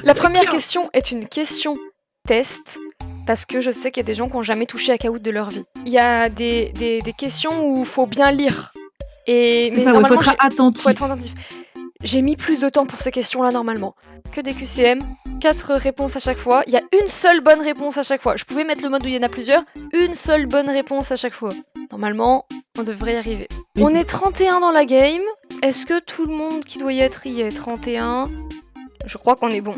La première question est une question test, parce que je sais qu'il y a des gens qui n'ont jamais touché à Kahoot de leur vie. Il y a des questions où il faut bien lire. Mais ça, il faut être attentif. Faut être attentif. J'ai mis plus de temps pour ces questions-là normalement. Que des QCM, 4 réponses à chaque fois. Il y a une seule bonne réponse à chaque fois. Je pouvais mettre le mode où il y en a plusieurs. Une seule bonne réponse à chaque fois. Normalement, on devrait y arriver. On est 31 dans la game. Est-ce que tout le monde qui doit y être y est 31 ? Je crois qu'on est bon.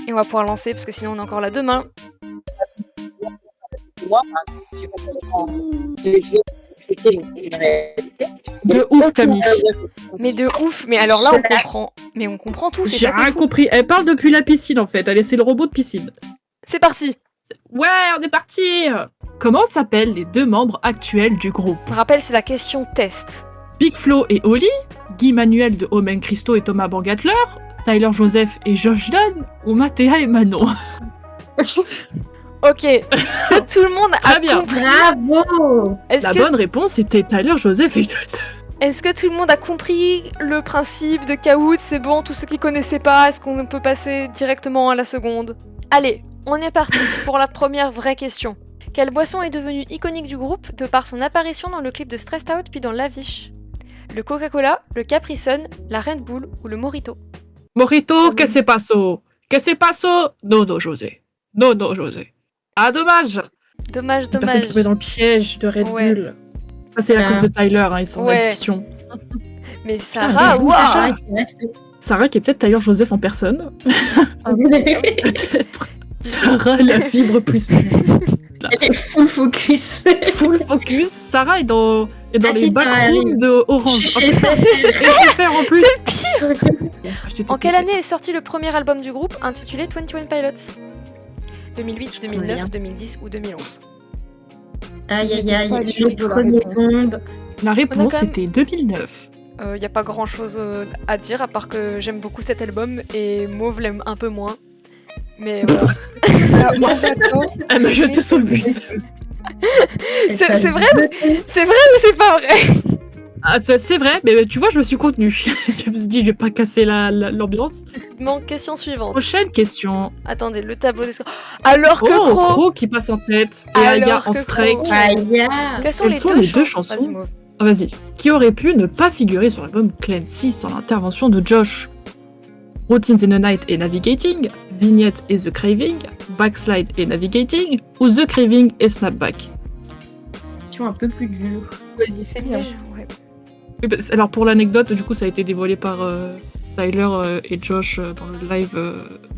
Et on va pouvoir lancer parce que sinon on est encore là demain. De ouf, Camille. Mais de ouf. Mais alors là, on comprend. Mais on comprend tout. C'est J'ai ça qui est rien fou. compris. Elle parle depuis la piscine, en fait. C'est le robot de piscine. C'est parti. Ouais, on est parti. Comment s'appellent les 2 membres actuels du groupe ? Je rappelle, c'est la question test. Big Flo et Oli, Guy Manuel de Omen Christo et Thomas Bangatler, Tyler Joseph et Josh Dunn, ou Mathéa et Manon. Ok. Est-ce que tout le monde a compris ? Bravo. La bonne réponse était Tyler Joseph et Josh Dunn. Est-ce que tout le monde a compris le principe de Kahoot ? C'est bon, tous ceux qui connaissaient pas, est-ce qu'on peut passer directement à la seconde ? Allez, on est parti pour la première vraie question. Quelle boisson est devenue iconique du groupe de par son apparition dans le clip de Stressed Out puis dans Lavish ? Le Coca-Cola, le Capri Sun, la Red Bull ou le Mojito ? Mojito, que se paso? Que se paso? Non, José. Non, José. Ah, dommage. Dommage. Personne est tombé dans le piège de Red Bull. Ça, c'est à cause de Tyler, ils sont en addiction. Mais Sarah, waouh. Sarah qui est peut-être Tyler Joseph en personne. Peut-être. Sarah, la fibre plus. Elle est full focus. Full focus. Sarah est dans les backrooms de Orange. C'est le pire. En quelle année est sorti le premier album du groupe intitulé 21 Pilots ? 2008, 2009, 2010 ou 2011 ? Aïe, les premiers tombes. La réponse était 2009. Y a pas grand chose à dire à part que j'aime beaucoup cet album et Mauve l'aime un peu moins. Mais voilà. Elle m'a jeté sous le but. C'est vrai ou c'est pas vrai ? Ah, c'est vrai, mais tu vois, je me suis contenue. Je me suis dit, je vais pas casser l'ambiance. Bon, question suivante. Prochaine question. Attendez, le tableau des scores. Alors que Cro qui passe en tête. Et Aya en strike. Quelles sont les deux chansons ? Vas-y. Qui aurait pu ne pas figurer sur l'album Clancy sans l'intervention de Josh ? Routines in the Night et Navigating, Vignette et The Craving, Backslide et Navigating, ou The Craving et Snapback ? Question un peu plus dure. Vas-y, c'est bien. Ouais. Alors pour l'anecdote, du coup ça a été dévoilé par Tyler et Josh dans le live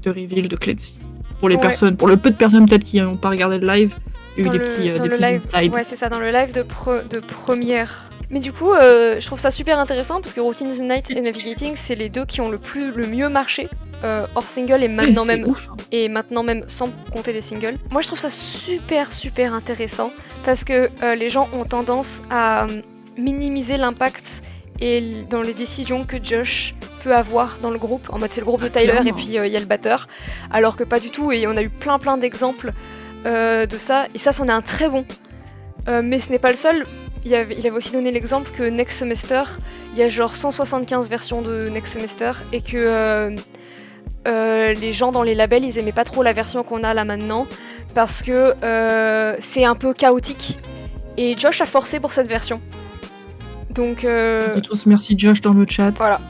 de reveal de Clancy. Pour les personnes, pour le peu de personnes peut-être qui n'ont pas regardé le live, il y a eu des petits insides. Ouais, c'est ça, dans le live de première. Mais du coup, je trouve ça super intéressant parce que Routines in the Night et Navigating, c'est les deux qui ont le mieux marché hors single et maintenant même sans compter des singles. Moi, je trouve ça super intéressant parce que les gens ont tendance à minimiser l'impact et dans les décisions que Josh peut avoir dans le groupe. En mode, c'est le groupe de Tyler et puis il y a le batteur, alors que pas du tout. Et on a eu plein d'exemples de ça. Et ça, c'en est un très bon. Mais ce n'est pas le seul. Il avait aussi donné l'exemple que Next Semester, il y a genre 175 versions de Next Semester et que les gens dans les labels, ils aimaient pas trop la version qu'on a là maintenant parce que c'est un peu chaotique. Et Josh a forcé pour cette version. Donc tous merci Josh dans le chat. Voilà.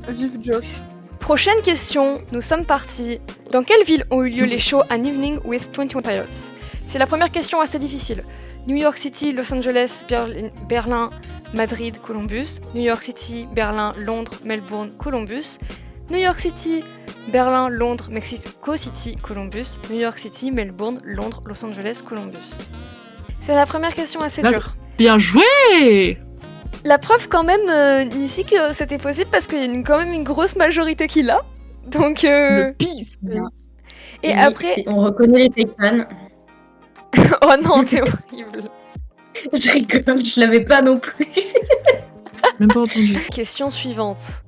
Vive Josh. Prochaine question, nous sommes partis. Dans quelle ville ont eu lieu les shows An Evening with 21 Pilots ? C'est la première question assez difficile. New York City, Los Angeles, Berlin, Madrid, Columbus. New York City, Berlin, Londres, Melbourne, Columbus. New York City, Berlin, Londres, Mexico City, Columbus. New York City, Melbourne, Londres, Los Angeles, Columbus. C'est la première question assez dure. Bien joué! La preuve quand même, Nissi, que c'était possible parce qu'il y a quand même une grosse majorité qui l'a. Donc... Le pif. Et après... On reconnaît les fans. Oh non, t'es horrible. Je rigole, je l'avais pas non plus. Même pas entendu. Question suivante.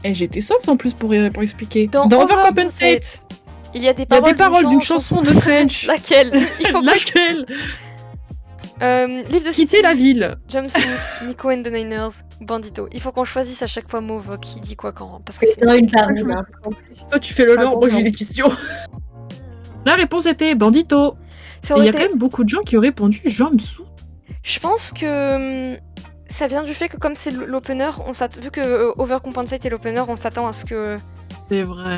J'étais soft en plus pour expliquer. Dans Overcompensate, il y a des paroles d'une chanson de Trench. Laquelle? Il faut Laquelle? Livre de City, Quitter la ville. Jumpsuit, Nico and the Niners, Bandito. Il faut qu'on choisisse à chaque fois Mauve qui dit quoi quand. Parce que C'est sinon, une c'est- par Je une. me hein. suis senti- Toi, tu fais le lore, moi Attention. j'ai les questions. La réponse était Bandito. ça Et il aurait y a été. quand même beaucoup de gens qui ont répondu Jumpsuit. Je pense que ça vient du fait que comme c'est l'opener, vu que Overcompensate est l'opener, on s'attend à ce que C'est vrai.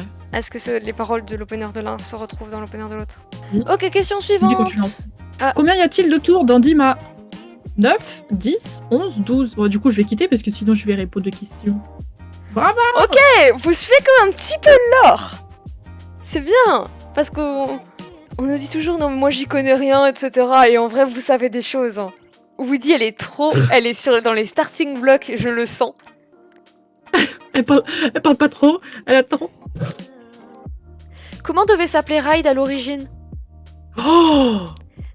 les paroles de l'opener de l'un se retrouvent dans l'opener de l'autre. Oui. Ok, question Dis suivante. quand tu lances. Ah. Combien y a-t-il de tours dans Dima 9, 10, 11, 12. Bon, du coup, je vais quitter parce que sinon je vais répondre de questions. Bravo. Eh, vous suivez quand même un petit peu l'or. C'est bien, parce qu'on nous dit toujours non mais moi j'y connais rien, etc. Et en vrai vous savez des choses. Hein. Woody elle est dans les starting blocks, je le sens. Elle parle pas trop. Elle attend. Comment devait s'appeler Ride à l'origine? Oh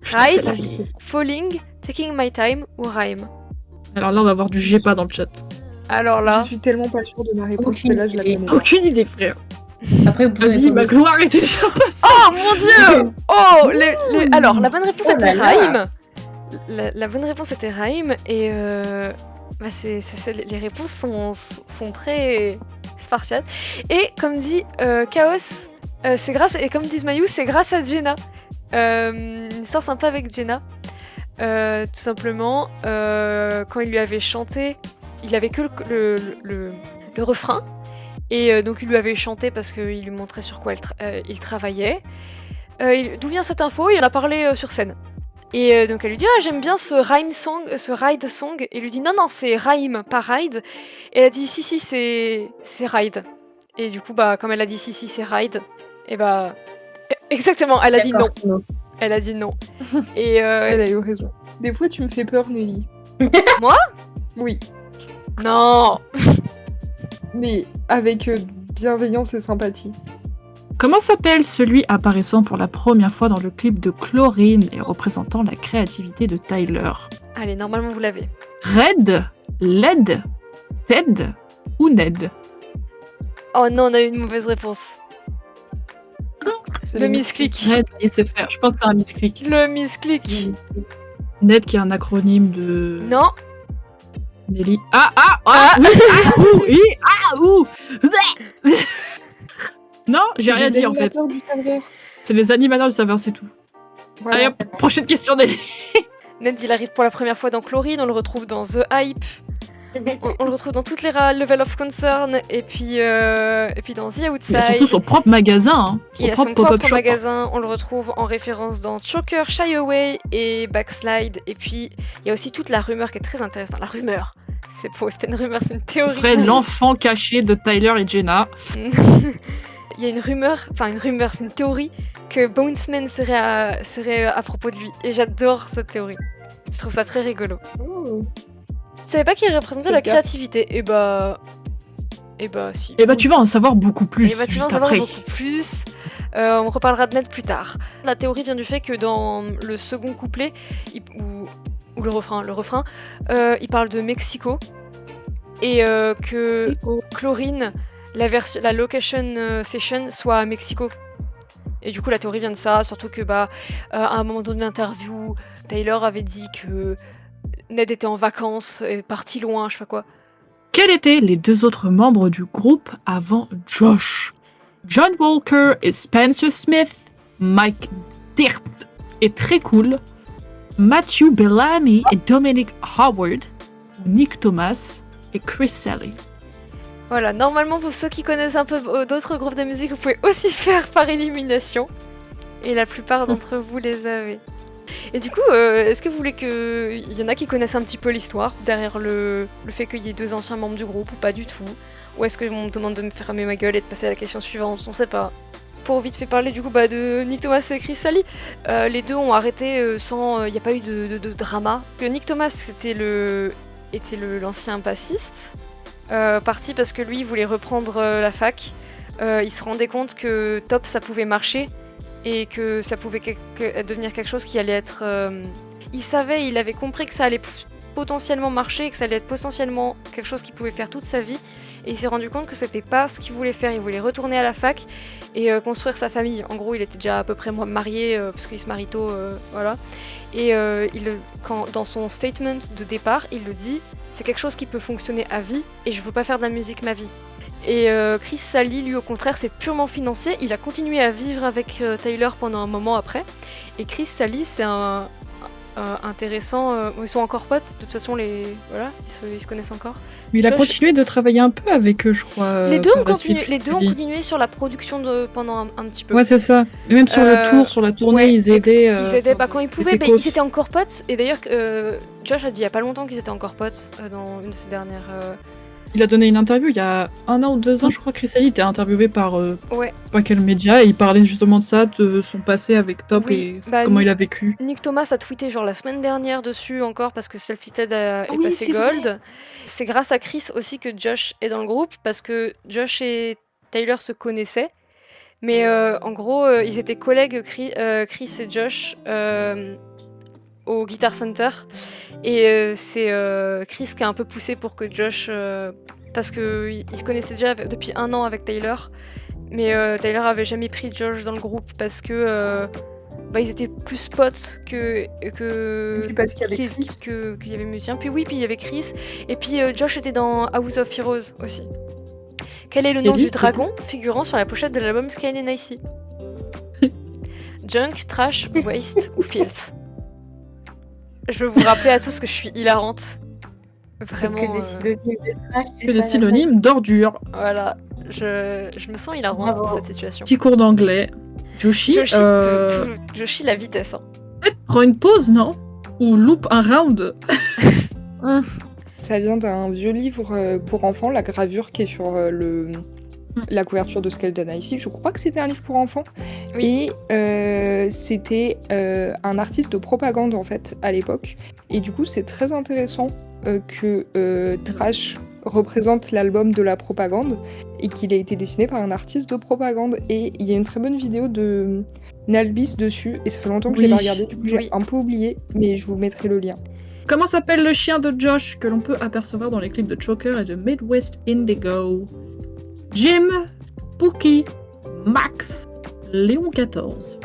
Ride, Je sais. Falling, Taking My Time ou Rhyme? Alors là, on va avoir du G pas dans le chat. Alors là, Je suis tellement pas sûre de ma réponse, Aucune celle-là je la idée. connais pas. Aucune idée, frère. Après, vous pouvez Vas-y, ma répondre. gloire est déjà passée. oh mon dieu. Oh, alors la bonne réponse Oh était là là. Rhyme. La bonne réponse était Rhyme et les réponses sont très spartiates. Et comme dit Chaos, et comme dit Mayou, c'est grâce à Jenna. Une histoire sympa avec Jenna. Tout simplement, quand il lui avait chanté, il avait que le refrain. Et donc il lui avait chanté parce qu'il lui montrait sur quoi il travaillait. D'où vient cette info? Il en a parlé sur scène. Et donc elle lui dit ah j'aime bien ce ride song. Et il lui dit non c'est rhyme pas ride. Et elle a dit si c'est ride. Et du coup comme elle a dit si c'est ride, et exactement elle a dit non. D'accord, Timo. Elle a dit non. Et Elle a eu raison. Des fois tu me fais peur Nelly. Moi? Oui, non. mais avec bienveillance et sympathie. Comment s'appelle celui apparaissant pour la première fois dans le clip de Chlorine et représentant la créativité de Tyler? Allez normalement vous l'avez. Red, Led, Ted ou Ned? Oh non on a eu une mauvaise réponse. C'est Le les misclick. Red, il sait faire. Je pense que c'est un misclick. Le misclick. Ned qui est un acronyme de Non. Nelly. Non, j'ai rien dit en fait. animateurs du serveur. C'est les animateurs du serveur, c'est tout. Voilà. Allez hop, prochaine question Nelly. Ned il arrive pour la première fois dans Chlorine, on le retrouve dans The Hype. On le retrouve dans toutes les Level of Concern et puis dans The Il a Outside. surtout son propre magasin, hein. Il a son pop-up propre shop. magasin, on le retrouve en référence dans Choker, Shy Away et Backslide. Et puis il y a aussi toute la rumeur qui est très intéressante. Enfin, la rumeur, c'est faux, c'est pas une rumeur, c'est une Ce théorie. serait l'enfant caché de Tyler et Jenna. Il y a une rumeur, c'est une théorie que Bonesman serait à propos de lui. Et j'adore cette théorie. Je trouve ça très rigolo. Oh. Tu savais pas qu'il représentait Fais la gaffe. créativité? Si. Et bah tu vas en savoir beaucoup plus Et bah tu vas en juste savoir après. beaucoup plus. On reparlera de Ned plus tard. La théorie vient du fait que dans le second couplet, ou le refrain, il parle de Mexico. Et que Chlorine, la location session, soit à Mexico. Et du coup la théorie vient de ça, surtout que à un moment donné d'interview, Tyler avait dit que Ned était en vacances, et parti loin, je sais pas quoi. Quels étaient les deux autres membres du groupe avant Josh? John Walker et Spencer Smith, Mike Dirt et Très Cool, Matthew Bellamy et Dominic Howard, Nick Thomas et Chris Sally. Voilà, normalement, pour ceux qui connaissent un peu d'autres groupes de musique, vous pouvez aussi faire par élimination. Et la plupart d'entre vous les avez. Et du coup, est-ce que vous voulez qu'il y en a qui connaissent un petit peu l'histoire derrière le fait qu'il y ait deux anciens membres du groupe ou pas du tout? Ou est-ce qu'on me demande de me fermer ma gueule et de passer à la question suivante? On sait pas. Pour vite fait parler du coup de Nick Thomas et Chris Sally, les deux ont arrêté sans... Il n'y a pas eu de drama. Que Nick Thomas était l'ancien bassiste, parti parce que lui il voulait reprendre la fac. Il se rendait compte que Top ça pouvait marcher et que ça pouvait devenir quelque chose qui allait être... Il avait compris que ça allait potentiellement marcher et que ça allait être potentiellement quelque chose qu'il pouvait faire toute sa vie. Et il s'est rendu compte que c'était pas ce qu'il voulait faire. Il voulait retourner à la fac et construire sa famille. En gros, il était déjà à peu près marié, parce qu'il se marie tôt, voilà. Et dans son statement de départ, il le dit, c'est quelque chose qui peut fonctionner à vie et je veux pas faire de la musique ma vie. Et Chris Sally, lui, au contraire, c'est purement financier. Il a continué à vivre avec Tyler pendant un moment après. Et Chris Sally, c'est un intéressant. Ils sont encore potes. De toute façon, voilà, ils se connaissent encore. Mais il a Josh- continué de travailler un peu avec eux, je crois. Les deux par ont la suite, continué sur la production pendant un petit peu. Ouais, c'est ça. Et même sur le tour, sur la tournée, ouais, ils aidaient. Ils aidaient quand ils pouvaient. étaient Ils coachs. étaient encore potes. Et d'ailleurs, Josh a dit il y a pas longtemps qu'ils étaient encore potes dans une de ses dernières. Il a donné une interview il y a 1 an ou 2 ans, je crois. Chris Sally était interviewé par Ouais. pas quel média et il parlait justement de ça, de son passé avec Top Oui, et bah, comment il a vécu. Nick Thomas a tweeté genre la semaine dernière dessus encore parce que Self-Titled est Oui, passé c'est gold. C'est grâce à Chris aussi que Josh est dans le groupe parce que Josh et Tyler se connaissaient. Mais en gros, ils étaient collègues, Chris et Josh, au Guitar Center. Et c'est Chris qui a un peu poussé pour que Josh... parce qu'ils se connaissaient déjà depuis 1 an avec Tyler. Mais Tyler avait jamais pris Josh dans le groupe parce que... ils étaient plus potes que Puis parce qu'il y avait qu'il Chris. qu'il y avait musicien. Puis oui, puis il y avait Chris. Et puis Josh était dans House of Heroes aussi. Quel est le nom Ellie, du dragon figurant sur la pochette de l'album Sky and Icy? Junk, trash, waste ou filth? Je veux vous rappeler à tous que je suis hilarante. Vraiment. Que des synonymes de trash, c'est Que ça, des la synonymes d'ordure. Voilà. Je me sens hilarante Bravo. dans cette situation. Petit cours d'anglais. Joshi, Joshi la vitesse. Hein. peut-être prends une pause, non? Ou loupe un round. Ça vient d'un vieux livre pour enfants, la gravure qui est sur la couverture de Skeleton Icy. Je crois que c'était un livre pour enfants. Oui. Et c'était un artiste de propagande en fait à l'époque. Et du coup, c'est très intéressant que Trash représente l'album de la propagande et qu'il a été dessiné par un artiste de propagande. Et il y a une très bonne vidéo de Nalbis dessus. Et ça fait longtemps que je l'ai Oui. pas regardé. Du coup, j'ai Oui. un peu oublié, mais je vous mettrai le lien. Comment s'appelle le chien de Josh que l'on peut apercevoir dans les clips de Choker et de Midwest Indigo? Jim, Spooky, Max, Léon 14.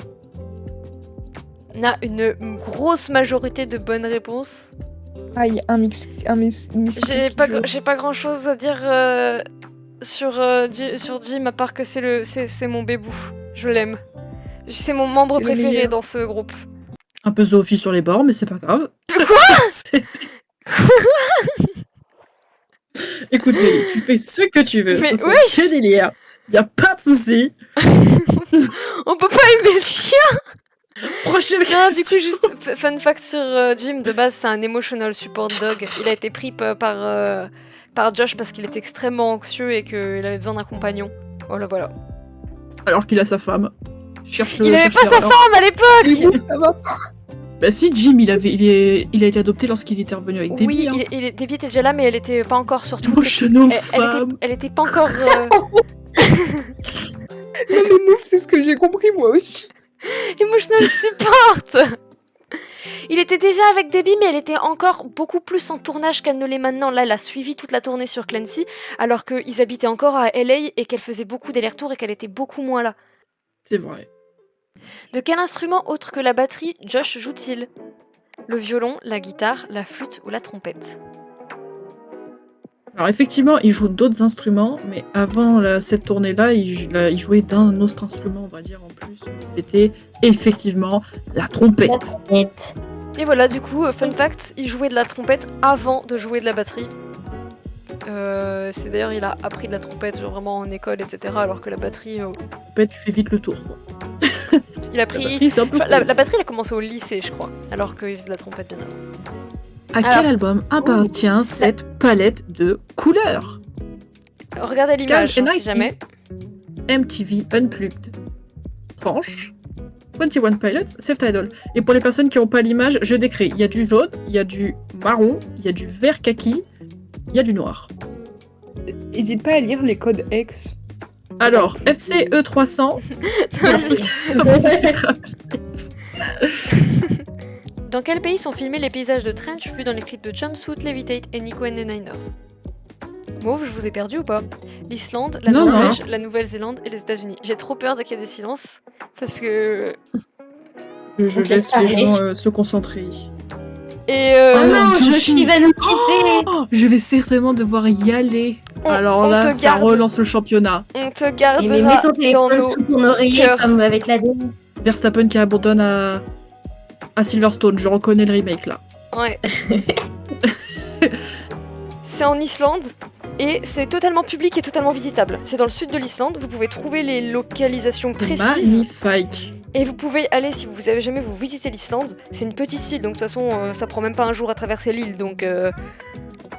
On a une grosse majorité de bonnes réponses. Ah, il y a un mix. J'ai pas grand chose à dire sur Jim à part que c'est mon bébou. Je l'aime. C'est mon membre C'est le préféré meilleur. dans ce groupe. Un peu Sophie sur les bords, mais c'est pas grave. Quoi? Écoute, Mélie, tu fais ce que tu veux. Mais Ce sont wesh tes délires. Y a pas de souci. On peut pas aimer le chien. Prochaine Non, du question. coup, juste fun fact sur Jim, de base, c'est un emotional support dog. Il a été pris par Josh parce qu'il était extrêmement anxieux et qu'il avait besoin d'un compagnon. Voilà, voilà. Alors qu'il a sa femme. Cherche-le. Il avait pas cherche-le. sa femme à l'époque. Oui, ça va. Bah si, Jim, il a été adopté lorsqu'il était revenu avec Debbie. Oui, hein. Debbie était déjà là, mais elle était pas encore sur toutes les... Emotional Elle femme. était pas encore... Non, mais Mouf, c'est ce que j'ai compris moi aussi. Emotional support. Il était déjà avec Debbie, mais elle était encore beaucoup plus en tournage qu'elle ne l'est maintenant. Là, elle a suivi toute la tournée sur Clancy, alors qu'ils habitaient encore à LA et qu'elle faisait beaucoup d'allers-retours et qu'elle était beaucoup moins là. C'est vrai. De quel instrument autre que la batterie Josh joue-t-il? Le violon, la guitare, la flûte ou la trompette? Alors effectivement, il joue d'autres instruments, mais avant cette tournée-là, il jouait d'un autre instrument, on va dire, en plus. C'était effectivement la trompette. La trompette. Et voilà, du coup, fun fact, il jouait de la trompette avant de jouer de la batterie. C'est d'ailleurs, il a appris de la trompette genre vraiment en école, etc. Alors que la batterie, Trompette, tu fais vite le tour, quoi. il a La pris... batterie, c'est un peu La cool. batterie, elle a commencé au lycée, je crois. Alors qu'il faisait de la trompette bien avant. À Alors, quel album appartient cette palette de couleurs? Regardez l'image, Sky and hein, si Icy. jamais. MTV Unplugged. Tranche. 21 Pilots, Self-Titled. Et pour les personnes qui n'ont pas l'image, je décris. Il y a du jaune, il y a du marron, il y a du vert kaki, il y a du noir. N'hésite pas à lire les codes X. Alors, FCE 300. Dans quel pays sont filmés les paysages de Trench vus dans les clips de Jumpsuit, Levitate et Nico and the Niners? Mauve, je vous ai perdu ou pas? L'Islande, la Non, Norvège, la Nouvelle-Zélande et les États-Unis. J'ai trop peur qu'il y ait des silences parce que. Je Ok, laisse ça les arrive. gens se concentrer. Et Oh non, Joshi. Joshi va nous quitter. Oh, je vais certainement devoir y aller. Alors on là, te ça garde. relance le championnat. On te Et mais gardera mets ton dans téléphone nos. sous ton oreiller cœurs. comme avec la danse. Verstappen qui abandonne à Silverstone. Je reconnais le remake là. Ouais. C'est en Islande et c'est totalement public et totalement visitable. C'est dans le sud de l'Islande. Vous pouvez trouver les localisations précises. Magnifique. Et vous pouvez aller, si vous avez jamais vous visitez l'Islande, c'est une petite île, donc de toute façon, ça prend même pas un jour à traverser l'île, donc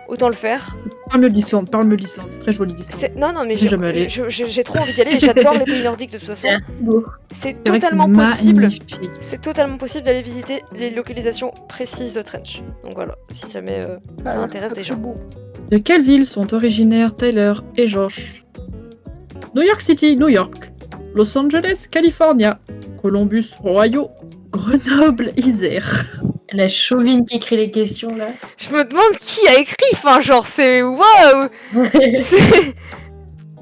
autant le faire. Parle-moi de l'Islande. C'est très joli l'Islande. Non, mais J'y suis jamais allée. j'ai trop envie d'y aller, et j'adore les pays nordiques de toute façon. C'est C'est vrai que totalement c'est possible. magnifique. C'est totalement possible d'aller visiter les localisations précises de Trench. Donc voilà, si jamais ça intéresse des gens. De quelle ville sont originaires Tyler et Josh? New York City, New York. Los Angeles, California. Columbus, Ohio. Grenoble, Isère. La chauvine qui écrit les questions là. Je me demande qui a écrit, enfin genre c'est waouh. C'est-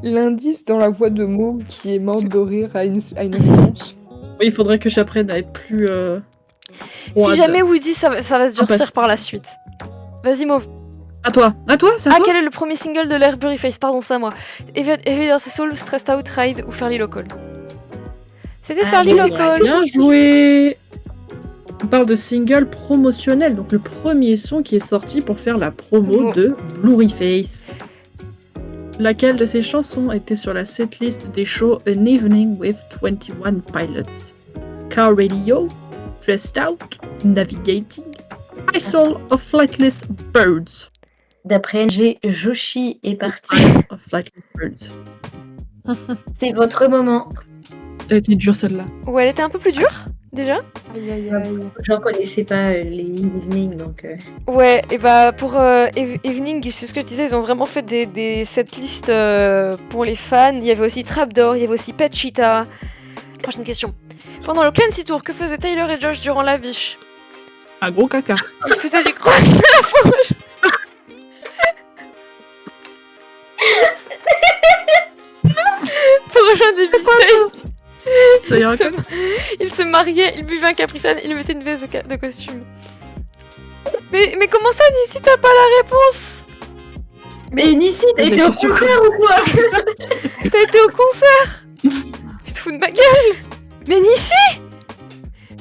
L'indice dans la voix de Mauve qui est morte de rire à une réponse. Oui, il faudrait que j'apprenne à être plus. Si froide. jamais Woody, ça va se durcir passe. par la suite. Vas-y Mauve. À toi, c'est à Ah, toi. quel est le premier single de l'ère Blurryface? Pardon, c'est à moi. Evidence Soul, Stressed Out, Ride ou Fairly Local? C'était Ah, Fairly oui, Local. Bien joué. On parle de single promotionnel, donc le premier son qui est sorti pour faire la promo Oh. de Blurryface. Laquelle de ces chansons était sur la setlist des shows An Evening with 21 Pilots? Car Radio, Dressed Out, Navigating, Whistle of Flightless Birds. D'après NG, Joshi est parti. Of Flightless Birds. C'est votre moment. Elle était dure celle-là. Ouais, elle était un peu plus dure, déjà. Aïe aïe aïe. J'en connaissais pas les evenings donc. Ouais, et bah pour Evening, c'est ce que je disais, ils ont vraiment fait des setlists pour les fans. Il y avait aussi Trapdoor, il y avait aussi Pet Cheetah. Prochaine question. Pendant le Clancy Tour, que faisaient Tyler et Josh durant la Viche? Un gros caca. Ils faisaient du cross à la fois. Pour rejoindre des mystères. Ça ira Il se mariait, il buvait un Capri Sun, il mettait une veste de costume. Mais comment ça, Nissi, t'as pas la réponse? Mais Nissi, t'as Mais été au question. concert ou quoi? T'as été au concert? Tu te fous de ma gueule? Mais Nissi?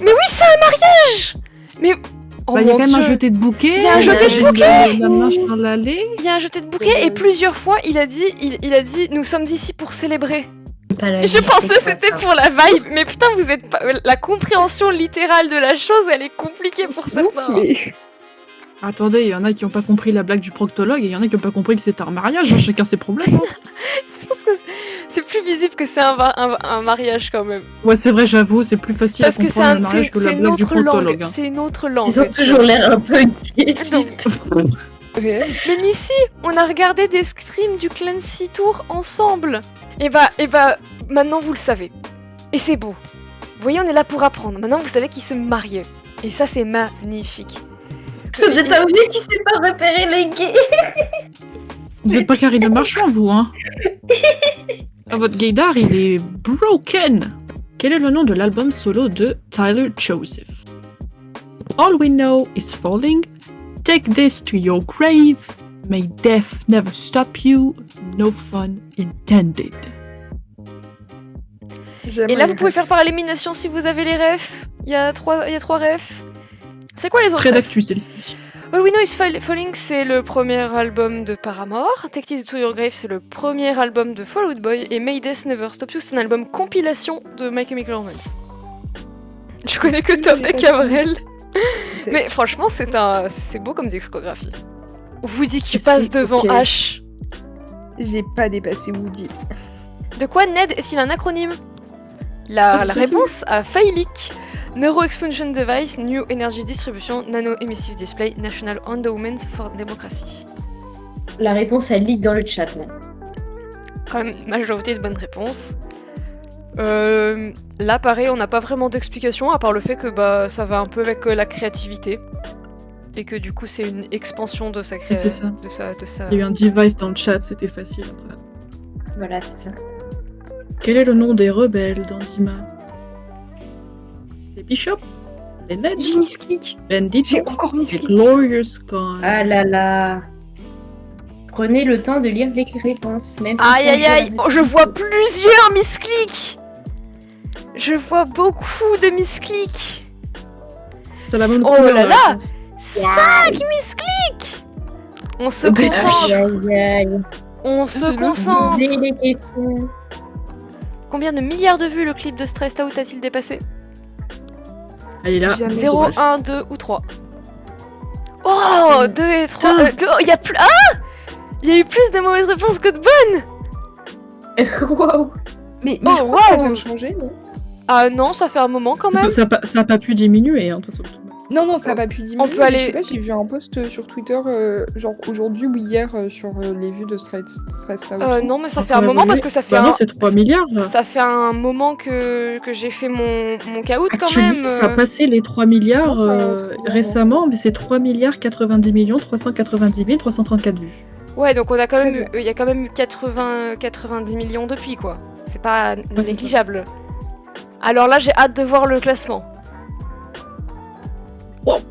Mais oui, c'est un mariage! Mais... Oh Bah, il y a mon quand même un Dieu. jeté de bouquet. Il y a un jeté de bouquet. La marche dans l'allée. Il y a un jeté de bouquet et plusieurs fois, il a dit, nous sommes ici pour célébrer. Pas la Et je vie, pensais c'est que pas c'était ça. pour la vibe, mais putain, vous êtes pas... La compréhension littérale de la chose, elle est compliquée pour certains. Mais... Attendez, il y en a qui n'ont pas compris la blague du proctologue et il y en a qui n'ont pas compris que c'était un mariage. Hein, chacun ses problèmes. Hein. Je pense que c'est plus visible que c'est un mariage quand même. Ouais, c'est vrai, j'avoue, c'est plus facile Parce à que c'est comprendre le mariage que la une blague du autre langue. proctologue. Hein. C'est une autre langue. Ils ont tu toujours vois. l'air un peu gays. Réel. Mais Nissi, on a regardé des streams du Clancy Tour ensemble. Et bah, maintenant vous le savez. Et c'est beau. Vous voyez, on est là pour apprendre. Maintenant, vous savez qu'ils se mariaient. Et ça, c'est magnifique. C'est peut-être un vieux qui sait pas repérer les gays. Vous n'êtes pas Karine Le Marchand, vous, hein. Ah, votre gaydar, il est broken. Quel est le nom de l'album solo de Tyler Joseph? All We Know Is Falling, Take This to Your Grave, May Death Never Stop You, No Fun Intended. Et là, vous pouvez faire par élimination si vous avez les refs. Il y a trois refs. C'est quoi les autres Très refs? d'actu, celle-ci. All We Know Is Falling, c'est le premier album de Paramore. Take This to Your Grave, c'est le premier album de Fall Out Boy. Et May Death Never Stop You, c'est un album compilation de My Chemical Romance. Je connais que Tom et Cabrel. Mais franchement, c'est beau comme discographie. Woody qui passe C'est devant ok. H. J'ai pas dépassé Woody. De quoi NED est-il un acronyme? La réponse à FAILIC. Neuro Expansion Device, New Energy Distribution, Nano Emissive Display, National Endowment for Democracy. La réponse, elle lit dans le chat là. Quand même, majorité de bonnes réponses. Là, pareil, on n'a pas vraiment d'explication, à part le fait que bah, ça va un peu avec la créativité. Et que du coup, c'est une expansion de sa Et c'est ça. de sa... Il y a eu un device dans le chat, c'était facile après. Voilà, c'est ça. Quel est le nom des rebelles dans Dima? Les Bishops? Les Ned? J'ai misclick. Bandit? J'ai encore Les misclick. Glorious Gone? Ah là là. Prenez le temps de lire les réponses, même si Aïe c'est aïe un aïe, jeu oh, je vois plusieurs misclics. Je vois beaucoup de misclics. C'est la bonne Oh couleur, là la là. réponse. 5 misclics. On se Ok. concentre. Aïe aïe On se J'ai concentre. Posez les questions. Combien de milliards de vues le clip de Stressed Out a-t-il dépassé? Elle est là. Jamais. 0, Sauvage. 1, 2 ou 3? Oh, 2 et 3. Putain. Il y a plus. Ah, il y a eu plus de mauvaises réponses que de bonnes. Waouh. Mais Oh, je crois que ça waouh. vient de changer, non? Ah non, ça fait un moment quand même. Ça a pas pu diminuer, hein, de toute façon. Non, ça a pas pu diminuer. On peut mais aller- Je sais pas, j'ai vu un post sur Twitter, genre aujourd'hui ou hier, sur les vues de Stressed Out. Non, mais ça Ah, fait un moment parce que ça fait Bah non, un. c'est 3 milliards là. Ça fait un moment que j'ai fait mon caout quand Actually, même. ça a passé les 3 milliards Oh, trop bien. récemment, mais c'est 3 milliards 90 millions 390 334 vues. Ouais, donc on a quand même, Très bien. il y a quand même eu 90 millions depuis quoi. C'est pas c'est négligeable. Alors là, j'ai hâte de voir le classement.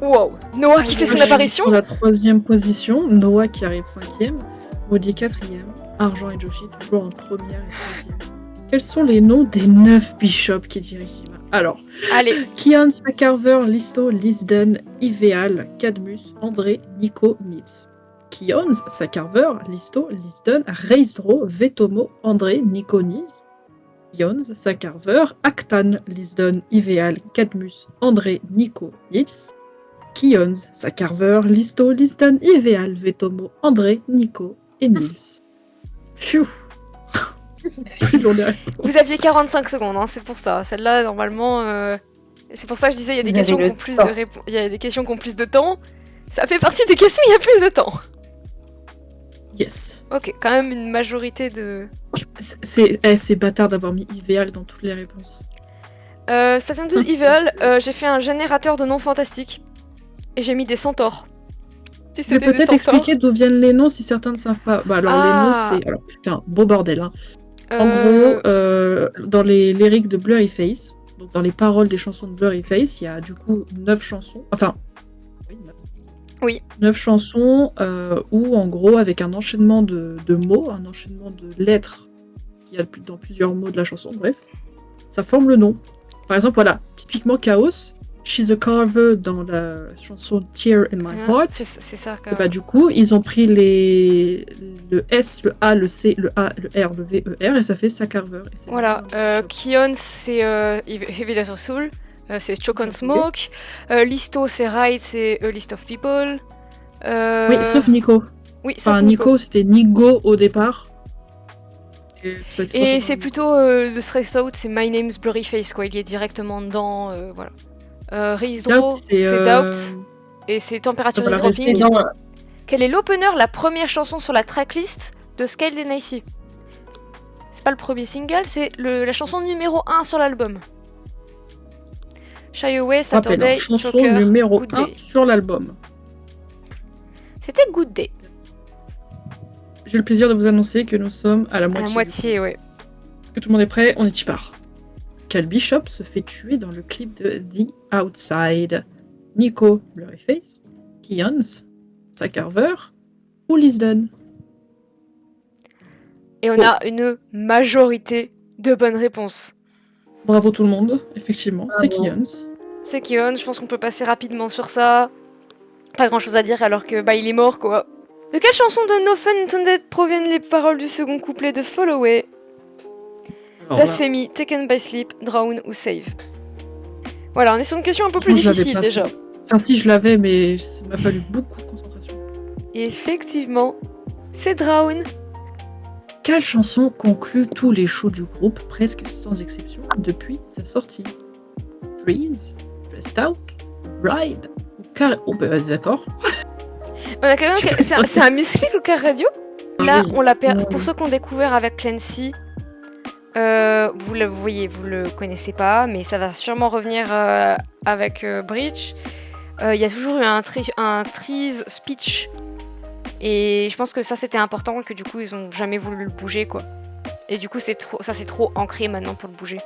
Wow. Noah qui fait son Moi, j'ai apparition. Sur la 3e position, Noah qui arrive 5e, Maudit 4e, Argent et Joshi toujours en 1ère et 3e. Quels sont les noms des 9 bishops qui dirigent Dima? Alors, Allez, Kian, Sakarver, Listo, Lisden, Iveal, Cadmus, André, Nico, Nils. Kion, Sakarver, Listo, Lisden, Reisdro, Vetomo, André, Nico, Nils. Kion, Sakarver, Actan, Lisden, Iveal, Cadmus, André, Nico, Nils. Kion, Sakarver, Listo, Lisden, Iveal, Vetomo, André, Nico et Nils. Pfiou. Plus long des réponses. vous aviez 45 secondes, hein, c'est pour ça. Celle-là, normalement, c'est pour ça que je disais, il y a des Vous questions avez qui le ont plus temps. de réponses. Il y a des questions qui ont plus de temps. Ça fait partie des questions, il y a plus de temps. Yes. Ok, quand même une majorité de. C'est bâtard d'avoir mis Iveal dans toutes les réponses. Ça vient de Evil. J'ai fait un générateur de noms fantastiques. Et j'ai mis des centaures. Si Je vais c'était des peut-être centaures. expliquer d'où viennent les noms si certains ne savent pas. Bah alors Ah. les noms c'est... Alors putain, beau bordel hein. En Euh, gros, dans les lyrics de Blurryface, donc dans les paroles des chansons de Blurryface, il y a du coup 9 chansons. Enfin... Oui. 9 chansons où en gros avec un enchaînement de mots, un enchaînement de lettres qu'il y a dans plusieurs mots de la chanson, bref, ça forme le nom. Par exemple voilà, typiquement Chaos, She's a Carver dans la chanson Tear in My Heart. c'est ça quand Et bah, même. du coup, ils ont pris le S, le A, le C, le A, le R, le V, E, R, et ça fait Sakarver. Et c'est Voilà, le nom. Kion c'est Heavy Leather Soul, c'est Choke on Smoke. Listo c'est Ride, c'est A List of People. Oui, sauf Nico. Oui, sauf Enfin, Nico. Nico, c'était Nigo au départ. Et, ça a été Et transformé c'est en plutôt le Stressed Out, c'est My Name's Blurryface quoi, il y est directement dedans, voilà. Reizdro, Doubt, c'est Doubt, et c'est Temperature Voilà, is restez Dropping. dans- Quel est l'opener, la première chanson sur la tracklist de Skyled and Icy? C'est pas le premier single, c'est la chanson numéro 1 sur l'album. Shy Away, Je rappelle, Saturday, chanson Choker, numéro Good 1 Day. sur l'album. C'était Good Day. J'ai le plaisir de vous annoncer que nous sommes à la À moitié. la du moitié, quiz. ouais. Est-ce que tout le monde est prêt? On y part. Quel bishop se fait tuer dans le clip de The Outside? Nico, Blurryface, Kions, Sakarver ou Lisden? Et on a une majorité de bonnes réponses. Bravo tout le monde, effectivement, c'est Bravo. Kions. C'est Kion, je pense qu'on peut passer rapidement sur ça. Pas grand chose à dire alors que bah il est mort quoi. De quelle chanson de No Fun Intended proviennent les paroles du second couplet de Fall Away? Alors là, Blasphemy, Taken by Sleep, Drown ou Save? Voilà, on est sur une question un peu plus Franchement, je l'avais difficile pas, déjà. enfin si je l'avais, mais ça m'a fallu beaucoup de concentration. Et effectivement, c'est Drown. Quelle chanson conclut tous les shows du groupe, presque sans exception, depuis sa sortie? Trees, Dressed Out, Ride ou Car... Oh bah d'accord. On a quand même... C'est un misclick ou Car Radio? Là, Oui. on l'a Ouais. Pour ceux qui ont découvert avec Clancy, Vous le voyez, vous le connaissez pas, mais ça va sûrement revenir avec Breach. Il y a toujours eu un Trees speech. Et je pense que ça c'était important, que du coup ils ont jamais voulu le bouger quoi. Et du coup c'est trop ancré maintenant pour le bouger.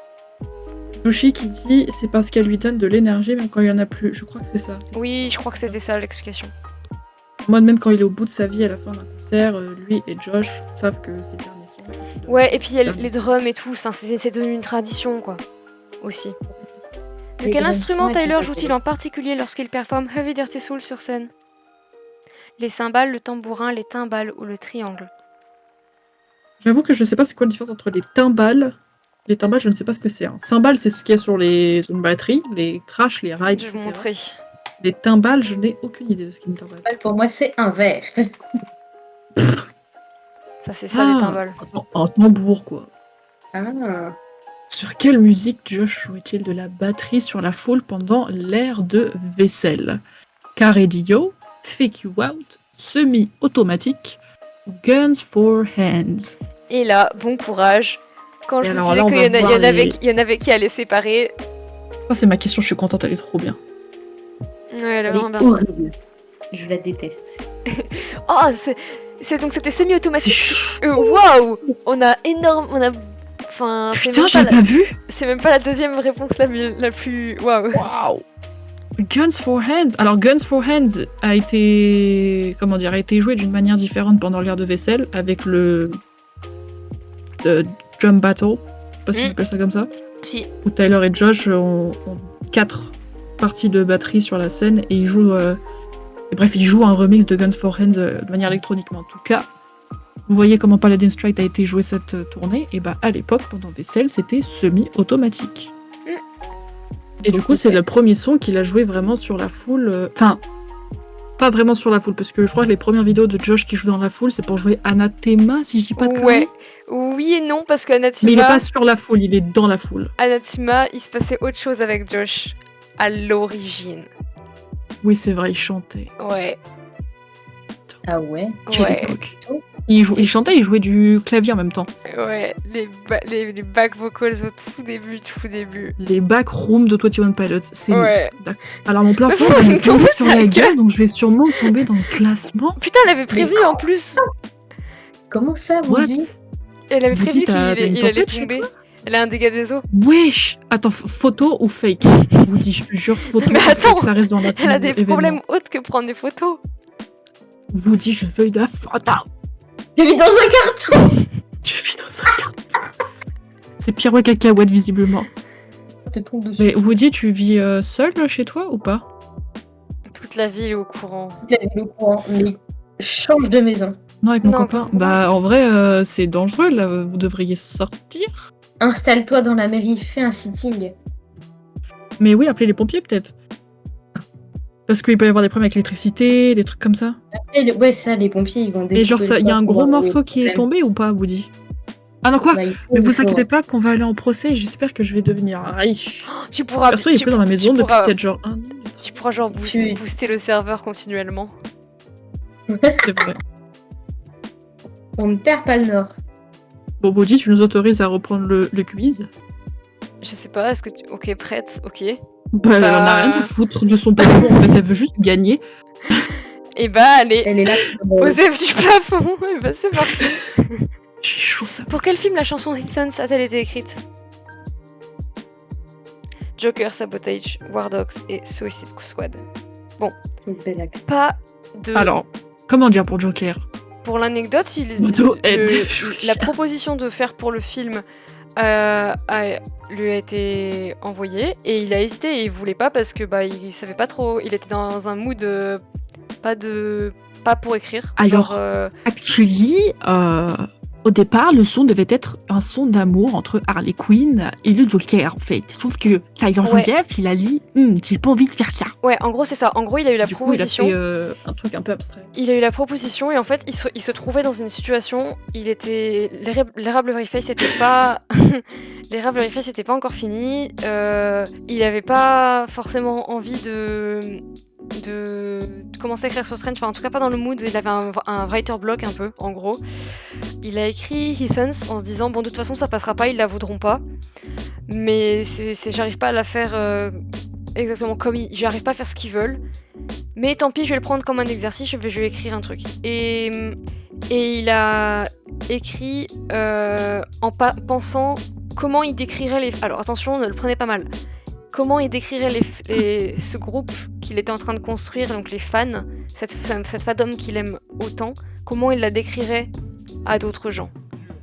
Joshi qui dit c'est parce qu'elle lui donne de l'énergie même quand il y en a plus. Je crois que c'est ça. Oui, je crois que c'était ça l'explication. Moi, même quand il est au bout de sa vie à la fin d'un concert, lui et Josh savent que c'est le dernier son. Ouais, et puis il y a les drums et tout, enfin, c'est devenu une tradition quoi. Aussi. De Les quel drums, instrument ouais, c'est Tyler pas joue-t-il cool. en particulier lorsqu'il performe Heavy Dirty Soul sur scène? Les cymbales, le tambourin, les timbales ou le triangle? J'avoue que je sais pas c'est quoi la différence entre les timbales. Les timbales, je ne sais pas ce que c'est. Un cymbale, c'est ce qu'il y a sur une batterie, les crashs, les rides, Je vais vous etc. montrer. Les timbales, je n'ai aucune idée de ce qu'est une timbale. Pour moi, c'est un verre. Ça c'est ça les timbales. Un tambour, quoi. Ah. Sur quelle musique Josh jouait-il de la batterie sur la foule pendant l'ère de vaisselle? Carredio, Fake You Out, Semi-automatique ou Guns for Hands? Et là, bon courage. Quand Et je vous alors disais là, on qu'il va y, voir y en avait qui allaient séparer. Ça, c'est ma question, je suis contente, elle est trop bien. Ouais, elle est Elle vraiment est bien. horrible. Je la déteste. Oh, donc c'était semi-automatique. C'est Waouh! On a Enfin, Putain, j'ai pas vu. c'est même pas la deuxième réponse la plus. Waouh! Waouh. Guns for Hands. Alors, Guns for Hands a été joué d'une manière différente pendant l'ère de vaisselle avec le drum battle. Je sais pas si on appelle ça comme ça. Si. Où Tyler et Josh ont 4 parties de batterie sur la scène et ils jouent. Ils jouent un remix de Guns for Hands de manière électronique. Mais en tout cas, vous voyez comment Paladin Strike a été joué cette tournée. Et bah, à l'époque, pendant vaisselle, c'était semi-automatique. Et du coup, c'est le premier son qu'il a joué vraiment sur la foule. Enfin, pas vraiment sur la foule, parce que je crois que les premières vidéos de Josh qui joue dans la foule, c'est pour jouer Anathema, si je dis pas de Ouais. conneries. Oui et non, parce Mais il est qu'Anathema, pas sur la foule, il est dans la foule. il se passait autre chose avec Josh. À l'origine. Oui, c'est vrai, il chantait. Ouais. Ah ouais. Quelle Ouais. époque. Il chantait, il jouait du clavier en même temps. Ouais. Les back vocals au tout début. Les backrooms de 21 Pilots, c'est Ouais. nul. Alors mon plafond Vous va me me tomber tombez sur sur la la gueule, donc je vais sûrement tomber dans le classement. Putain, elle avait prévenu en plus. Comment ça, What? Woody? Elle avait Woody, prévenu t'as une qu'il allait tempête chez tomber. Elle a un dégât des eaux. Wesh. Attends, photo ou fake? Je vous dis, je te jure, photo Mais ou fake, attends, ça reste dans la Elle a des événement. problèmes autres que prendre des photos. Vous dis, je veux de la photo. Je vis dans un carton. Tu vis dans un carton. C'est Pierrot Cacahuète, visiblement. Je te trompe dessus. Mais Woody, tu vis seul chez toi ou pas? Toute la ville est au courant. Avec le courant, mais change de maison. Non, avec mon Non, copain. ton copain. Bah, en vrai, c'est dangereux, là. Vous devriez sortir. Installe-toi dans la mairie, fais un sitting. Mais oui, appelez les pompiers, peut-être. Parce qu'il peut y avoir des problèmes avec l'électricité, des trucs comme ça. Après, ouais, ça, les pompiers, ils vont Et genre, découper il y a un le gros corps pour morceau qui est problème. tombé ou pas, Woody? Ah non, quoi? Bah, il faut- Ne il vous faut- inquiétez pas qu'on va aller en procès, j'espère que je vais devenir riche. Tu pourras. Perso, il est tu plus dans la pour- maison tu depuis pourras- peut-être genre un an. Tu pourras genre booster, Tu- booster le serveur continuellement. C'est vrai. On ne perd pas le nord. Bon, Woody, tu nous autorises à reprendre le quiz? Je sais pas, est-ce que tu... Ok, prête, ok. Bah, elle en a rien à foutre de son plafond, en fait, elle veut juste gagner. Et bah, allez, Elle est là pour... aux F du plafond. Et bah, c'est parti. J'ai chaud, ça. Pour quel film la chanson Heathens a-t-elle été écrite? Joker, Sabotage, War Dogs et Suicide Squad. Une belle actrice. Pas de... Alors, comment dire pour Joker? Pour l'anecdote, Moto-head. la proposition de faire pour le film lui a été envoyée et il a hésité et il voulait pas parce que bah il savait pas trop, il était dans un mood pas pour écrire. Alors, Genre, Actually, au départ, le son devait être un son d'amour entre Harley Quinn et le Joker, en fait. Sauf que Tyler Ouais. Joseph, il a dit j'ai pas envie de faire ça. ouais, en gros c'est ça. En gros, il a eu la Du coup, proposition. il a fait un truc un peu abstrait. Il a eu la proposition et en fait, il se trouvait dans une situation. L'érable Face était pas. L'érable Face était pas encore fini. Il avait pas forcément envie de commencer à écrire sur Strange. Enfin, en tout cas, pas dans le mood. Il avait un writer block un peu, en gros. Il a écrit Heathens en se disant bon de toute façon ça passera pas, ils la voudront pas. Mais j'arrive pas à la faire exactement comme j'arrive pas à faire ce qu'ils veulent. Mais tant pis, je vais le prendre comme un exercice, je vais écrire un truc. Et il a écrit en pensant comment il décrirait les... Alors attention, ne le prenez pas mal. Comment il décrirait ce groupe qu'il était en train de construire, donc les fans, cette fandom qu'il aime autant, comment il la décrirait à d'autres gens.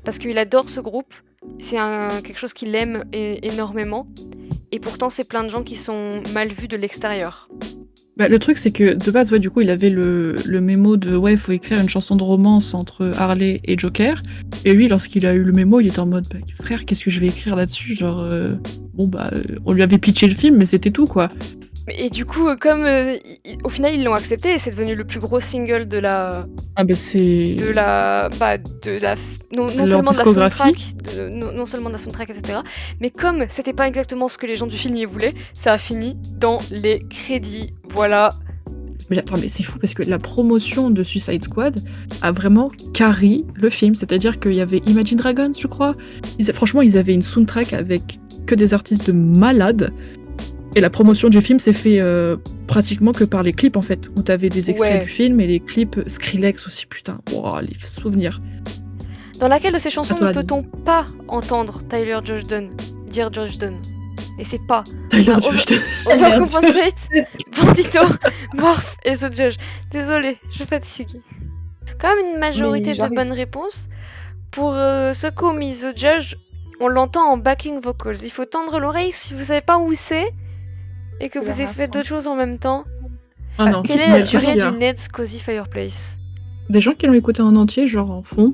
Parce qu'il adore ce groupe, c'est quelque chose qu'il aime énormément, et pourtant c'est plein de gens qui sont mal vus de l'extérieur. Bah, le truc, c'est que de base, ouais, du coup, il avait le mémo de ouais, il faut écrire une chanson de romance entre Harley et Joker. Et lui, lorsqu'il a eu le mémo, il était en mode bah, frère, qu'est-ce que je vais écrire là-dessus? Genre, on lui avait pitché le film, mais c'était tout, quoi. Et du coup, comme au final ils l'ont accepté, et c'est devenu le plus gros single de la. Ah, bah, c'est. Non seulement de la soundtrack, non seulement de la soundtrack, etc. Mais comme c'était pas exactement ce que les gens du film y voulaient, ça a fini dans les crédits. Voilà. Mais attends, mais c'est fou parce que la promotion de Suicide Squad a vraiment carry le film. C'est-à-dire qu'il y avait Imagine Dragons, je crois. Franchement, ils avaient une soundtrack avec que des artistes de malades. Et la promotion du film s'est fait pratiquement que par les clips, en fait, où t'avais des extraits du film et les clips Skrillex aussi, putain. Wow, les souvenirs. Dans laquelle de ces chansons ne peut-on pas entendre Tyler Josh Dunn dire Josh Dunn? Et c'est pas Tyler Josh Dunn. Overcompensate, Bandito, Morph et The Judge. Désolée, je fatigue. Quand même une majorité de bonnes réponses. Pour ceux qui ont mis The Judge, on l'entend en backing vocals. Il faut tendre l'oreille si vous savez pas où c'est et que vous avez fait d'autres choses en même temps. Ah non, quelle est la durée du Ned's Cozy Fireplace? Des gens qui l'ont écouté en entier, genre en fond?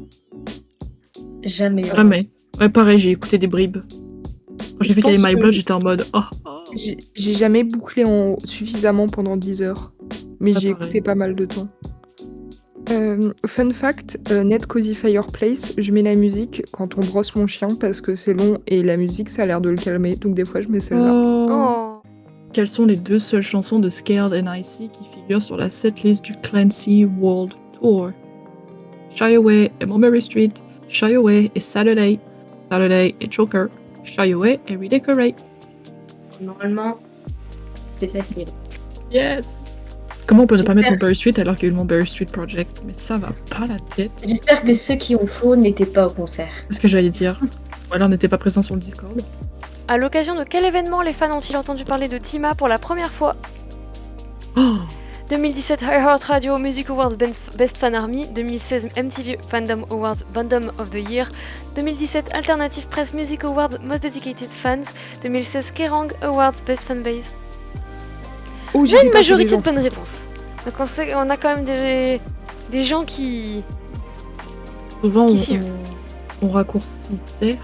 Jamais. Ouais, pareil, j'ai écouté des bribes. Quand j'ai vu qu'il y avait My Blood, j'étais en mode oh. J'ai jamais bouclé suffisamment pendant 10 heures. Mais j'ai écouté pas mal de temps. Fun fact, Net Cozy Fireplace, je mets la musique quand on brosse mon chien parce que c'est long et la musique ça a l'air de le calmer, donc des fois je mets celle-là. Oh. Quelles sont les 2 seules chansons de Scared and Icy qui figurent sur la setlist du Clancy World Tour? Shy Away et Mulberry Street, Shy Away et Saturday, Saturday et Joker, Shy Away et Redecorate. Normalement, c'est facile. Yes! Comment on peut ne pas mettre Mulberry Street alors qu'il y a eu le Mulberry Street Project? Mais ça va pas la tête. J'espère que ceux qui ont faux n'étaient pas au concert. C'est ce que j'allais dire. Ou alors n'étaient pas présents sur le Discord. À l'occasion de quel événement les fans ont-ils entendu parler de Dima pour la première fois? 2017 iHeart Radio Music Awards Best Fan Army, 2016 MTV Fandom Awards Fandom of the Year, 2017 Alternative Press Music Awards Most Dedicated Fans, 2016 Kerrang Awards Best Fanbase. J'ai une majorité de bonnes réponses. Donc on a quand même des gens qui... Souvent qui suivent. On raccourcissait,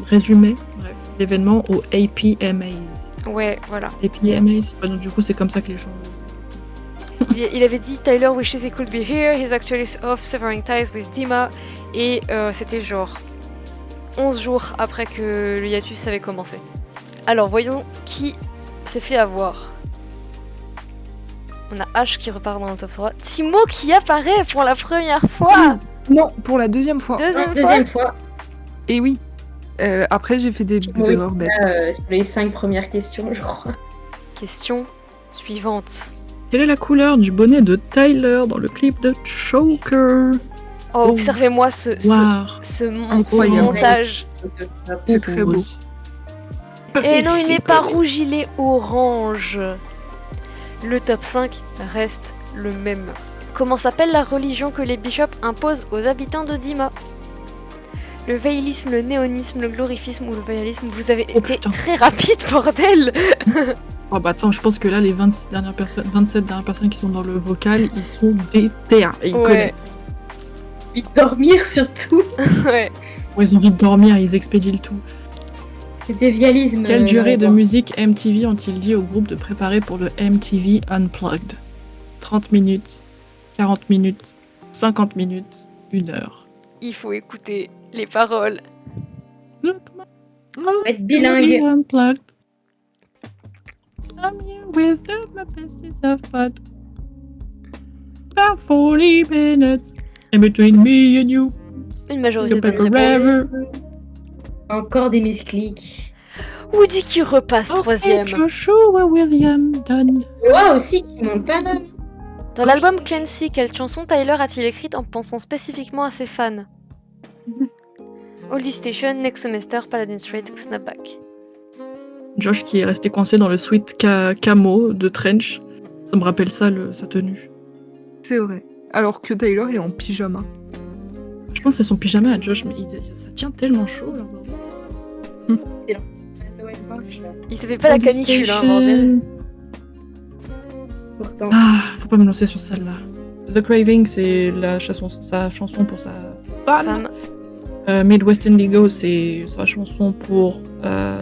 résumait, bref, l'événement au APMAs. Ouais, voilà. APMAs, donc du coup c'est comme ça que les gens... il avait dit Tyler wishes he could be here, he's actually off severing ties with Dima, et c'était genre 11 jours après que le hiatus avait commencé. Alors voyons qui s'est fait avoir. On a H qui repart dans le top 3. Timo qui apparaît pour la première fois. Non, pour la deuxième fois. Deuxième fois. Et oui. Après, j'ai fait des erreurs bêtes. Sur les 5 premières questions, je crois. Question suivante. Quelle est la couleur du bonnet de Tyler dans le clip de Joker? Oh, observez-moi ce montage. C'est très beau. Et non, il n'est pas rouge, il est orange. Le top 5 reste le même. Comment s'appelle la religion que les bishops imposent aux habitants de Dima? Le véilisme, le néonisme, le glorifisme ou le véialisme? Vous avez été très rapide, bordel. Oh bah attends, je pense que là, les 27 dernières personnes qui sont dans le vocal, ils sont déter, ils connaissent. Envie de dormir surtout. Ouais. Ils ont envie de dormir, ils expédient le tout. Le dévialisme. Quelle durée de musique MTV ont-ils dit au groupe de préparer pour le MTV Unplugged? 30 minutes, 40 minutes, 50 minutes, 1 heure. Il faut écouter les paroles. Être bilingue. Unplugged. I'm here with my pieces of butt. About 40 minutes in between me and you. Une majorité de You're bonnes better réponses. ever. Encore des misclics. Woody qui repasse troisième. Joshua William Dunn. Moi aussi, qui monte pas mal. Dans l'album Clancy, quelle chanson Tyler a-t-il écrite en pensant spécifiquement à ses fans? Oldie Station, Next Semester, Paladin Street ou Snapback? Josh qui est resté coincé dans le sweat camo de Trench. Ça me rappelle ça, sa tenue. C'est vrai. Alors que Tyler, il est en pyjama. Je pense que c'est son pyjama à Josh, mais ça tient tellement chaud là. Noël moche, là. Il savait pas la canicule, hein, bordel. Pourtant. Ah, faut pas me lancer sur celle-là. The Craving, c'est sa chanson pour sa femme. Midwest Indigo, c'est sa chanson pour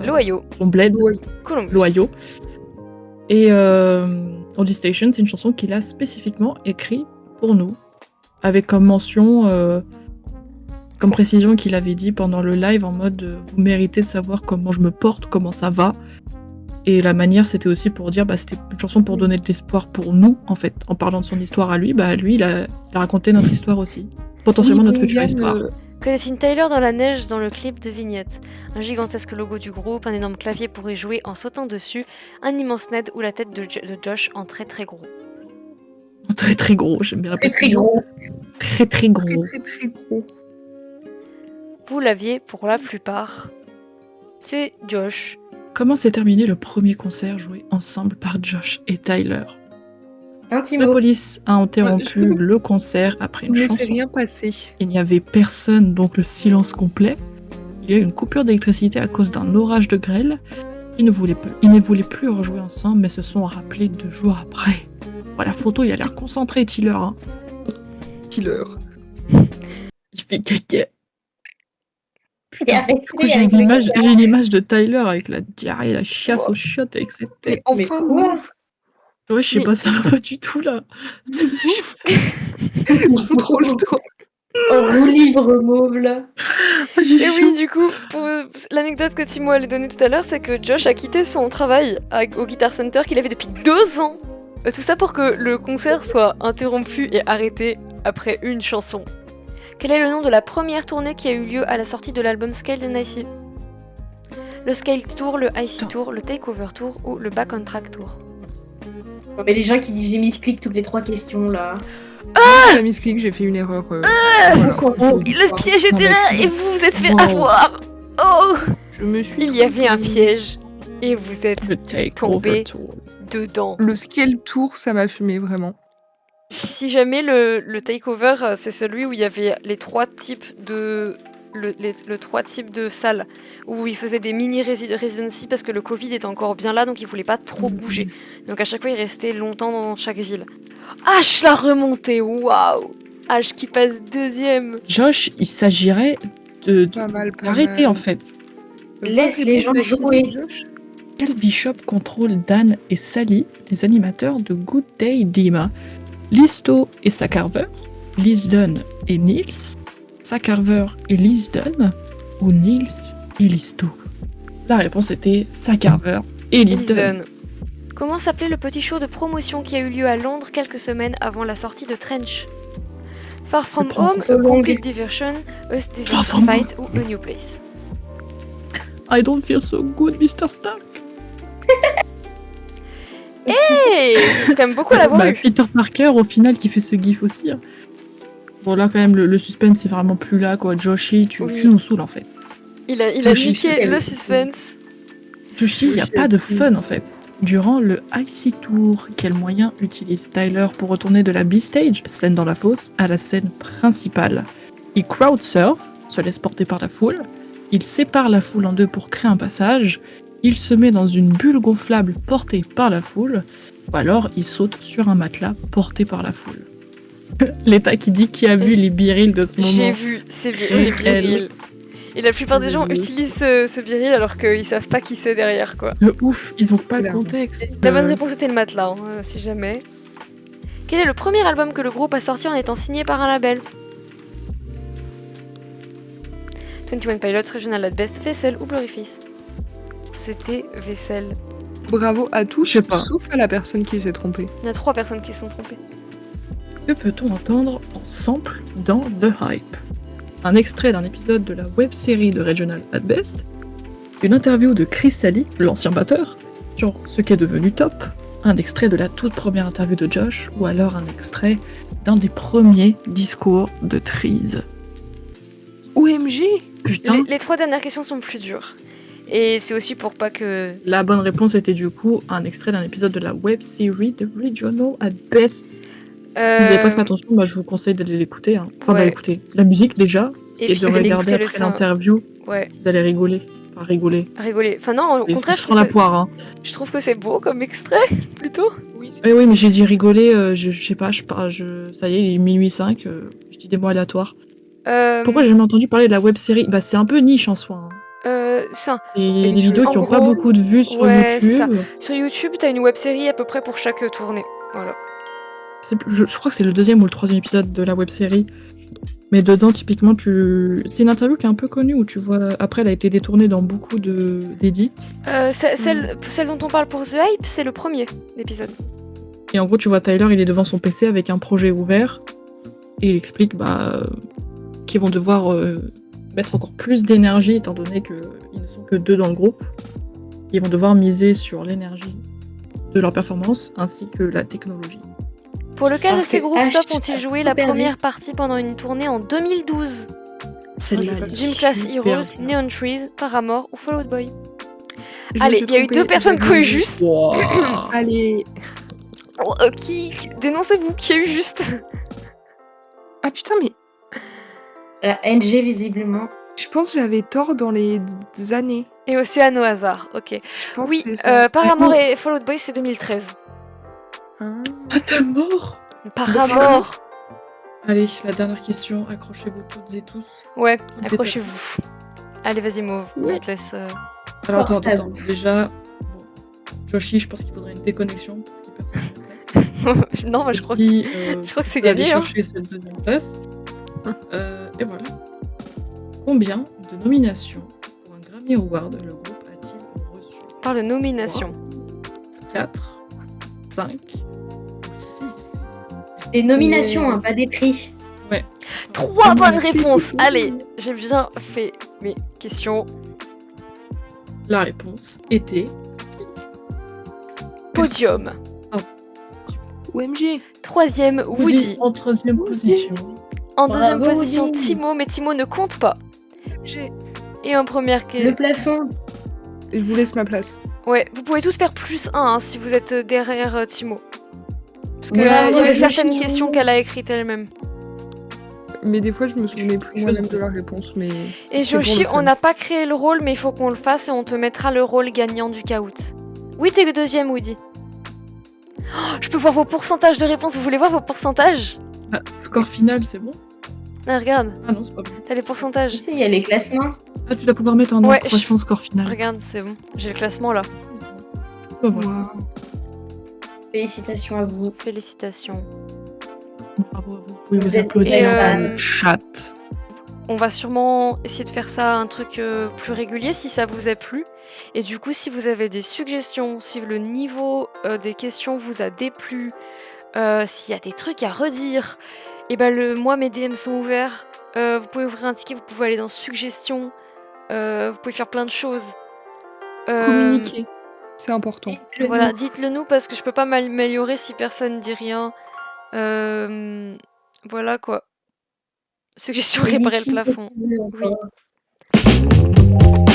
L'Ohio. son bled, Columbus. l'Ohio. Et Oldie Station, c'est une chanson qu'il a spécifiquement écrite pour nous, avec comme mention, comme précision qu'il avait dit pendant le live en mode vous méritez de savoir comment je me porte, comment ça va. Et la manière, c'était aussi pour dire, c'était une chanson pour donner de l'espoir pour nous, en fait. En parlant de son histoire à lui, lui, il a raconté notre histoire aussi. Potentiellement notre future histoire. Que dessine Tyler dans la neige dans le clip de Vignette? Un gigantesque logo du groupe, un énorme clavier pour y jouer en sautant dessus, un immense Ned ou la tête de Josh en très très gros. Très très gros, j'aime bien la Très très précision. gros. Très très gros. Très très gros. Vous l'aviez pour la plupart. C'est Josh. Comment s'est terminé le premier concert joué ensemble par Josh et Tyler? Intimo. La police a interrompu je- le concert après une Il ne chanson. s'est rien passé. Il n'y avait personne, donc le silence complet. Il y a eu une coupure d'électricité à cause d'un orage de grêle. Ils ne voulaient plus rejouer ensemble, mais se sont rappelés 2 jours après. Voilà, la photo, il a l'air concentré, Tyler. Hein. Killer. Il fait caca. Et Putain, arrêtez du coup, j'ai avec une le image, caca. j'ai une image de Tyler avec la diarrhée, la chiasse aux chiottes avec cette Mais tête. Mais enfin, quoi? move. Ouais, je sais mais- pas, ça va pas du tout là. Prends trop le temps. En roue libre mauve là. Et oui, du coup, pour l'anecdote que Timo allait donner tout à l'heure, c'est que Josh a quitté son travail au Guitar Center qu'il avait depuis 2 ans. Tout ça pour que le concert soit interrompu et arrêté après une chanson. Quel est le nom de la première tournée qui a eu lieu à la sortie de l'album Scaled and Icy? Le Scaled Tour, le Icy Tour, le Takeover Tour ou le Back on Track Tour? Non mais les gens qui disent j'ai misclick toutes les 3 questions là. La misclick, j'ai fait une erreur. On s'en fout. Le piège était là et vous vous êtes fait Wow. avoir. Oh, Je me suis. il y avait un trompée. piège et vous êtes Le take Tombé. over tour. dedans. Le scale tour, ça m'a fumé vraiment. Si jamais le takeover, c'est celui où il y avait les 3 types de le 3 types de salles où ils faisaient des mini residency parce que le Covid était encore bien là, donc ils voulaient pas trop bouger. Donc à chaque fois ils restaient longtemps dans chaque ville. H la remontée, waouh! H qui passe 2ème. Josh, il s'agirait de Pas mal. pas d'arrêter mal. en fait. Laisse les gens jouer. Cal Bishop contrôle Dan et Sally, les animateurs de Good Day Dima. Listo et Sacarver, Liz Dunn et Nils, Sacarver et Liz Dunn, ou Nils et Listo. La réponse était Sacarver et Liz Dunn. Dunn. Comment s'appelait le petit show de promotion qui a eu lieu à Londres quelques semaines avant la sortie de Trench? Far From Je prends Home, trop A long. Complete Diversion, A Desert Far From Fight ou A New Place? I don't feel so good, Mr. Stark. Hey, c'est quand même beaucoup à l'avoir eu. Peter Parker, au final, qui fait ce gif aussi. Hein. Bon, là, quand même, le suspense, c'est vraiment plus là, quoi. Joshi, tu Oui. nous saoules, en fait. Il a Joshi, niqué c'est le le- suspense. Joshi, il n'y a pas de fun, en fait. Durant le Icy Tour, quel moyen utilise Tyler pour retourner de la B-Stage, scène dans la fosse, à la scène principale? Il crowd surf, se laisse porter par la foule. Il sépare la foule en 2 pour créer un passage. Il se met dans une bulle gonflable portée par la foule. Ou alors, il saute sur un matelas porté par la foule. L'État qui dit qui a vu les birils de ce moment. J'ai vu, c'est les birils. Et la plupart des gens Oui. utilisent ce biril alors qu'ils savent pas qui c'est derrière, quoi. De ouf, ils ont pas le Clairement. contexte. La bonne réponse était le matelas, hein, si jamais. Quel est le premier album que le groupe a sorti en étant signé par un label? 21 Pilots, Regional at Best, Vaisselle ou Blurryface? C'était Vaisselle. Bravo à tous, Je sais pas. sauf à la personne qui s'est trompée. Il y a 3 personnes qui se sont trompées. Que peut-on entendre en sample dans The Hype? un extrait d'un épisode de la web-série de Regional at Best, une interview de Chris Sally, l'ancien batteur, sur ce qu'est devenu Top, un extrait de la toute première interview de Josh, ou alors un extrait d'un des premiers discours de Trees. OMG. Putain, Les 3 dernières questions sont plus dures. Et c'est aussi pour pas que... la bonne réponse était du coup un extrait d'un épisode de la web-série de Regional at Best. Si vous n'avez pas fait attention, bah, je vous conseille d'aller l'écouter. Hein. Enfin, Ouais. d'aller écouter la musique déjà, et puis de d'aller regarder écouter le après son. l'interview. Ouais, Vous allez rigoler. Enfin, rigoler. rigoler. Enfin non, au Et contraire, je prends la poire. Hein. je trouve que c'est beau comme extrait, plutôt. Oui, Oui, oui, mais j'ai dit rigoler, je sais pas, ça y est, il est minuit 5, je dis des mots aléatoires. Pourquoi j'ai jamais entendu parler de la web-série? Bah, c'est un peu niche en soi. Hein. C'est un- Et des vidéos qui En ont pas gros, beaucoup de vues sur ouais, c'est ça. YouTube. Sur YouTube, t'as une web-série à peu près pour chaque tournée. Voilà. Je crois que c'est le 2e ou le 3e épisode de la web-série. Mais dedans, typiquement, c'est une interview qui est un peu connue où tu vois. Après, elle a été détournée dans beaucoup d'édits. Celle dont on parle pour The Hype, c'est le premier épisode. Et en gros, tu vois Tyler, il est devant son PC avec un projet ouvert. Et il explique qu'ils vont devoir mettre encore plus d'énergie, étant donné qu'ils ne sont que 2 dans le groupe. Ils vont devoir miser sur l'énergie de leur performance ainsi que la technologie. Pour lequel de Parce ces que groupes Ash top ont-ils a joué tout la perdu. première partie pendant une tournée en 2012? Celle-là, Ouais, elle est Gym Class super Heroes, bien. Neon Trees, Paramore ou Fall Out Boy? Je Allez, me il y a eu suis 2 personnes qui ont eu j'avais- juste. Wouah. Allez. Dénoncez-vous, qui a eu juste? Ah putain, mais La NG, visiblement. je pense que j'avais tort dans les années. Et Océane au hasard, ok. Je pense Oui, que c'est ça. Paramore et Fall Out Boy, c'est 2013. Ah. Ah, t'es mort. Paramore. Allez, la dernière question, accrochez-vous toutes et tous. Ouais, C'est accrochez-vous. Allez, vas-y, Mauve, on te laisse... Alors, Force attends. à Déjà, bon, Joshi, je pense qu'il faudrait une déconnexion pour qu'il passe à la place. non, moi, je crois que Je crois que c'est vous allez gagné, hein. chercher cette 2e place. Et voilà. Combien de nominations pour un Grammy Award le groupe a-t-il reçu? Par de nomination. 4, 5, 6. Des nominations, hein, pas des prix. 3 bonnes c'est réponses. cool. Allez, j'ai bien fait mes questions. La réponse était 6. Podium. OMG. 3e, Woody. En 3e position. En Bravo, 2e position, Woody. Timo, mais Timo ne compte pas. Et en première... Le plafond. Je vous laisse ma place. Ouais, vous pouvez tous faire +1 hein, si vous êtes derrière Timo. Parce que Ouais, il y avait ouais, certaines je- questions qu'elle a écrites elle-même. Mais des fois, je me souvenais plus moi-même de la réponse. Mais Et c'est pour Joshi, le fun. on n'a pas créé le rôle, mais il faut qu'on le fasse et on te mettra le rôle gagnant du caout. Oui, t'es le 2e, Woody. Oh, je peux voir vos pourcentages de réponses. Vous voulez voir vos pourcentages? Ah, score final, c'est bon? Ah, regarde, Ah non, c'est pas bon. t'as les pourcentages. Ici, il y a les classements. Ah, tu dois pouvoir mettre en Ouais, équation score final. Regarde, c'est bon. J'ai le classement là. Bah, voilà. Waouh. Félicitations à vous. Félicitations. Bravo à vous. Vous pouvez Vous vous êtes applaudir des dans fans. le chat. On va sûrement essayer de faire ça un truc plus régulier si ça vous a plu. Et du coup, si vous avez des suggestions, si le niveau des questions vous a déplu, s'il y a des trucs à redire, et ben moi mes DM sont ouverts. Vous pouvez ouvrir un ticket, vous pouvez aller dans suggestions, vous pouvez faire plein de choses. Communiquer. C'est important. Dites-le Voilà, nous. dites-le nous parce que je peux pas m'améliorer si personne dit rien. Voilà quoi. Suggestion réparer le Niki, plafond. dites-le Oui. encore.